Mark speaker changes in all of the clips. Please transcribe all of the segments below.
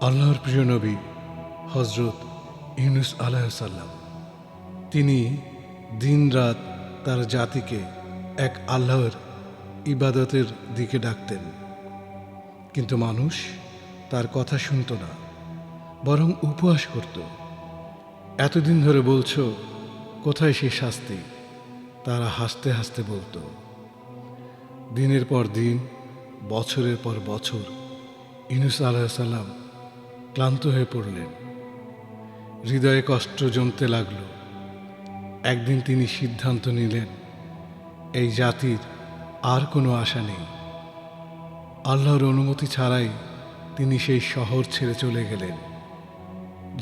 Speaker 1: আল্লাহর প্রিয় নবী হজরত ইউনুস আলাইহিস সালাম তিনি দিনরাত তার জাতিকে এক আল্লাহর ইবাদতের দিকে ডাকতেন, কিন্তু মানুষ তার কথা শুনত না, বরং উপহাস করত। এতদিন ধরে বলছো, কোথায় সেই শাস্তি? তারা হাসতে হাসতে বলতো। দিনের পর দিন, বছরের পর বছর ইউনুস আলাইহিস সালাম ক্লান্ত হয়ে পড়লেন। হৃদয়ে কষ্ট জমতে লাগল। একদিন তিনি সিদ্ধান্ত নিলেন, এই জাতির আর কোনো আশা নেই। আল্লাহর অনুমতি ছাড়াই তিনি সেই শহর ছেড়ে চলে গেলেন।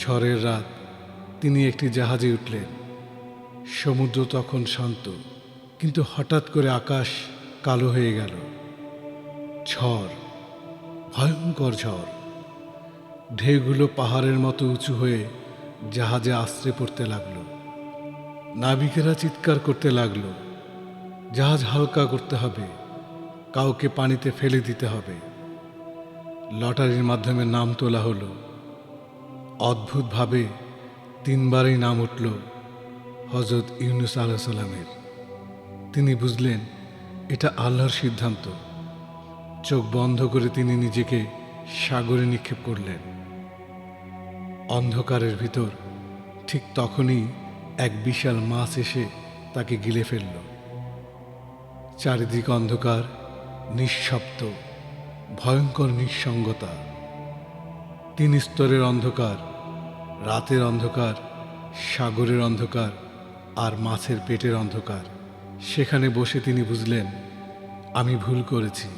Speaker 1: ঝড়ের রাত তিনি একটি জাহাজে উঠলেন। সমুদ্র তখন শান্ত, কিন্তু হঠাৎ করে আকাশ কালো হয়ে গেল। ঝড়, ভয়ঙ্কর ঝড়। ঢেউগুলো পাহাড়ের মতো উঁচু হয়ে জাহাজে আশ্রে পড়তে লাগল। নাবিকেরা চিৎকার করতে লাগল, জাহাজ হালকা করতে হবে, কাউকে পানিতে ফেলে দিতে হবে। লটারির মাধ্যমে নাম তোলা হলো। অদ্ভুতভাবে 3বারই নাম উঠল হজরত ইউনুস আলাইহিস সালামের। তিনি বুঝলেন এটা আল্লাহর সিদ্ধান্ত। চোখ বন্ধ করে তিনি নিজেকে সাগরে নিক্ষেপ করলেন। অন্ধকারের ভিতর ঠিক তখনই এক বিশাল মাছ এসে তাকে গিলে ফেলল। চারিদিক অন্ধকার, নিঃশব্দ, ভয়ঙ্কর নিঃসঙ্গতা। 3 স্তরের অন্ধকার, রাতের অন্ধকার, সাগরের অন্ধকার আর মাছের পেটের অন্ধকার। সেখানে বসে তিনি বুঝলেন, আমি ভুল করেছি।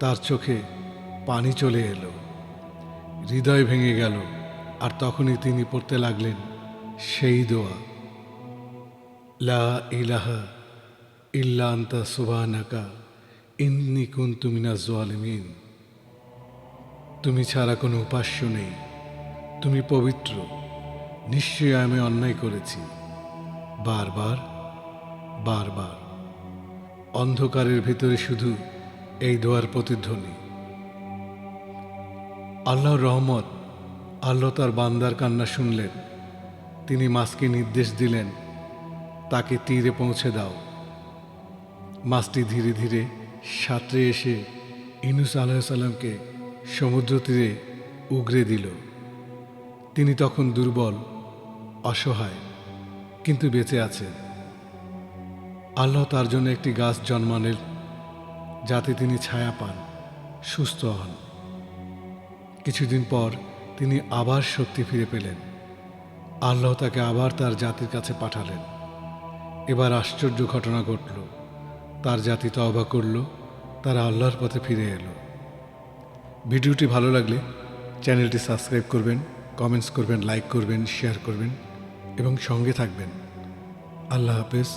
Speaker 1: তার চোখে পানি চলে এলো, হৃদয় ভেঙে গেল। আর তখনই তিনি পড়তে লাগলেন সেই দোয়া, লা ইলাহা ইল্লা আনতা সুবহানাকা ইন্নী কুনতু মিনাজ জালিমিন। তুমি ছাড়া কোনো উপাস্য নেই, তুমি পবিত্র, নিশ্চয়ই আমি অন্যায় করেছি। বারবার বারবার অন্ধকারের ভিতরে শুধু এই দোয়ার প্রতিধ্বনি। আল্লাহর রহমত, আল্লাহ তার বান্দার কান্না শুনলেন। তিনি মাছকে নির্দেশ দিলেন, তাকে তীরে পৌঁছে দাও। মাছটি ধীরে ধীরে সাঁতরে এসে ইউনুস আলাইহিস সালামকে সমুদ্র তীরে উগরে দিল। তিনি তখন দুর্বল, অসহায়, কিন্তু বেঁচে আছেন। আল্লাহ তার জন্য একটি গাছ জন্মালেন, যাতে তিনি ছায়া পান, সুস্থ হন। কিছুদিন পর তিনি আবার শক্তি ফিরে পেলেন। আল্লাহ তাকে আবার তার জাতির কাছে পাঠালেন। এবার আশ্চর্য ঘটনা ঘটল। তার জাতি তওবা করল, তারা আল্লাহর পথে ফিরে এলো। ভিডিওটি ভালো লাগলে চ্যানেলটি সাবস্ক্রাইব করবেন, কমেন্টস করবেন, লাইক করবেন, শেয়ার করবেন এবং সঙ্গে থাকবেন। আল্লাহ হাফেজ।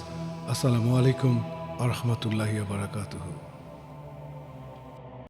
Speaker 1: আসসালামু আলাইকুম ওয়া রাহমাতুল্লাহি ওয়া বারাকাতুহু।